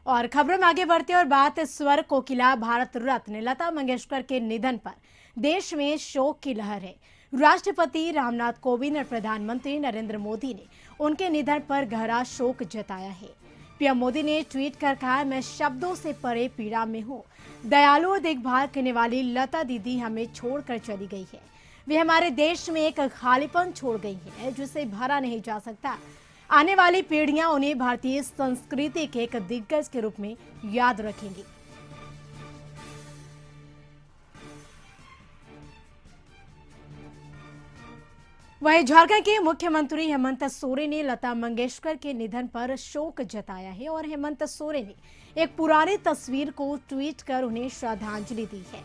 और खबरों में आगे बढ़ते और बात स्वर कोकिला भारत रत्न लता मंगेशकर के निधन पर देश में शोक की लहर है। राष्ट्रपति रामनाथ कोविंद और प्रधानमंत्री नरेंद्र मोदी ने उनके निधन पर गहरा शोक जताया है। पीएम मोदी ने ट्वीट कर कहा, मैं शब्दों से परे पीड़ा में हूँ। दयालु और देखभाल करने वाली लता दीदी हमें छोड़कर चली गई है। वे हमारे देश में एक खालीपन छोड़ गई है जिसे भरा नहीं जा सकता। आने वाली पीढ़ियां उन्हें भारतीय संस्कृति के एक दिग्गज के रूप में याद रखेंगी। वहीं झारखंड के मुख्यमंत्री हेमंत सोरेन ने लता मंगेशकर के निधन पर शोक जताया है और हेमंत सोरेन ने एक पुरानी तस्वीर को ट्वीट कर उन्हें श्रद्धांजलि दी है।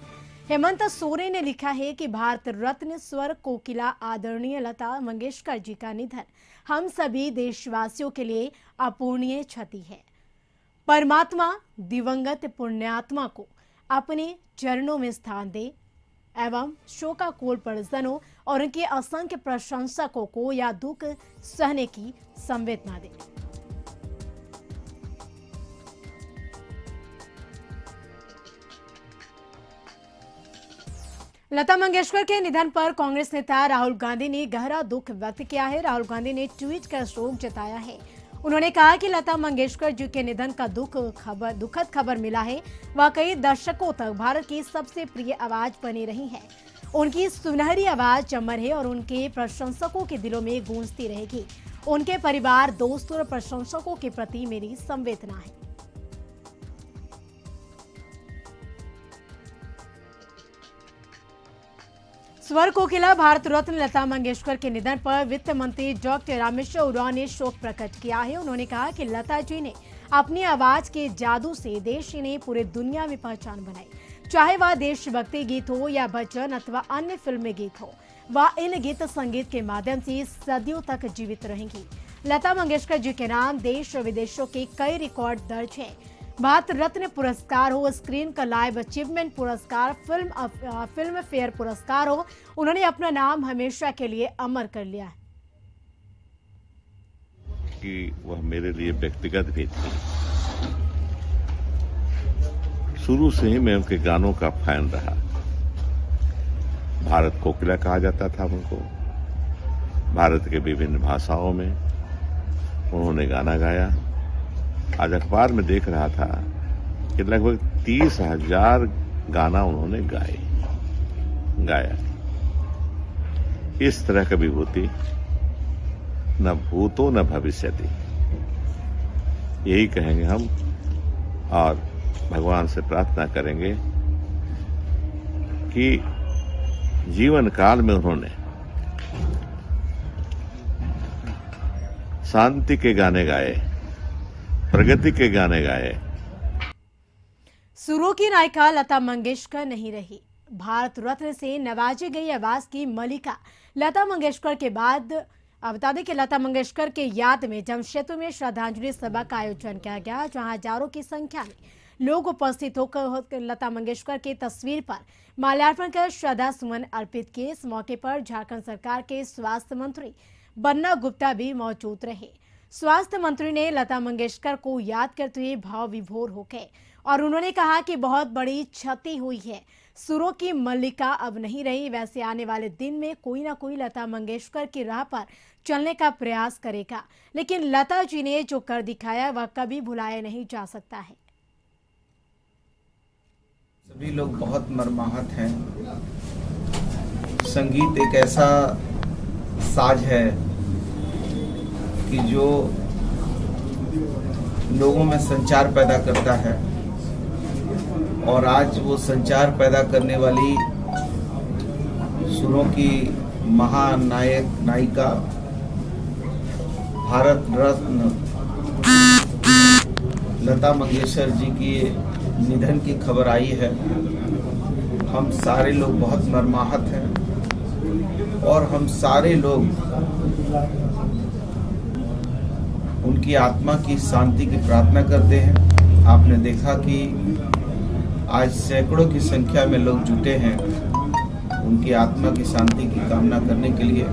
हेमंत सोरेन ने लिखा है कि भारत रत्न स्वर कोकिला आदरणीय लता मंगेशकर जी का निधन हम सभी देशवासियों के लिए अपूरणीय क्षति है। परमात्मा दिवंगत पुण्यात्मा को अपने चरणों में स्थान दे एवं शोकाकुल परिजनों और उनके असंख्य प्रशंसकों को यह दुख सहने की संवेदना दे। लता मंगेशकर के निधन पर कांग्रेस नेता राहुल गांधी ने गहरा दुख व्यक्त किया है। राहुल गांधी ने ट्वीट कर शोक जताया है। उन्होंने कहा कि लता मंगेशकर जी के निधन का दुखद खबर मिला है। वह कई दशकों तक भारत की सबसे प्रिय आवाज बनी रही है। उनकी सुनहरी आवाज अमर है और उनके प्रशंसकों के दिलों में गूंजती रहेगी। उनके परिवार, दोस्तों और प्रशंसकों के प्रति मेरी संवेदना है। स्वर कोकिला भारत रत्न लता मंगेशकर के निधन पर वित्त मंत्री डॉक्टर रामेश्वर उरांव ने शोक प्रकट किया है। उन्होंने कहा कि लता जी ने अपनी आवाज के जादू से देश की नहीं पूरी दुनिया में पहचान बनाई। चाहे वह देशभक्ति गीत हो या भजन अथवा अन्य फिल्मी गीत हो, वह इन गीत संगीत के माध्यम से सदियों तक जीवित रहेंगी। लता मंगेशकर जी के नाम देश और विदेशों के कई रिकॉर्ड दर्ज हैं। भारत रत्न पुरस्कार हो, स्क्रीन का लाइव अचीवमेंट पुरस्कार, फिल्म फेयर पुरस्कार हो, उन्होंने अपना नाम हमेशा के लिए अमर कर लिया है। कि वह मेरे लिए व्यक्तिगत भी थी। शुरू से ही मैं उनके गानों का फैन रहा। भारत कोकिला कहा जाता था उनको। भारत के विभिन्न भाषाओं में उन्होंने गाना गाया। आज अखबार में देख रहा था कि लगभग 30,000 गाना उन्होंने गाया। इस तरह का विभूति न भूतो न भविष्यति, यही कहेंगे हम और भगवान से प्रार्थना करेंगे कि जीवन काल में उन्होंने शांति के गाने गाए, प्रगति के गाने गाए। सुरों की नायिका लता मंगेशकर नहीं रही। भारत रत्न से नवाजी गई आवाज की मलिका लता मंगेशकर के बाद बता दें कि लता मंगेशकर के याद में जमशेदपुर में श्रद्धांजलि सभा का आयोजन किया गया, जहां हजारों की संख्या में लोग उपस्थित होकर लता मंगेशकर की तस्वीर पर माल्यार्पण कर श्रद्धा सुमन अर्पित किए। इस मौके पर झारखंड सरकार के स्वास्थ्य मंत्री बन्ना गुप्ता भी मौजूद रहे। स्वास्थ्य मंत्री ने लता मंगेशकर को याद करते हुए भाव विभोर हो गए और उन्होंने कहा कि बहुत बड़ी क्षति हुई है। सुरों की मल्लिका अब नहीं रही। वैसे आने वाले दिन में कोई ना कोई लता मंगेशकर की राह पर चलने का प्रयास करेगा, लेकिन लता जी ने जो कर दिखाया वह कभी भुलाया नहीं जा सकता है। सभी लोग बहुत मर्माहत हैं। संगीत एक ऐसा साज है कि जो लोगों में संचार पैदा करता है और आज वो संचार पैदा करने वाली सुरों की महानायक नायिका भारत रत्न लता मंगेशकर जी की निधन की खबर आई है। हम सारे लोग बहुत मर्माहत हैं और हम सारे लोग उनकी आत्मा की शांति की प्रार्थना करते हैं। आपने देखा कि आज सैकड़ों की संख्या में लोग जुटे हैं उनकी आत्मा की शांति की कामना करने के लिए।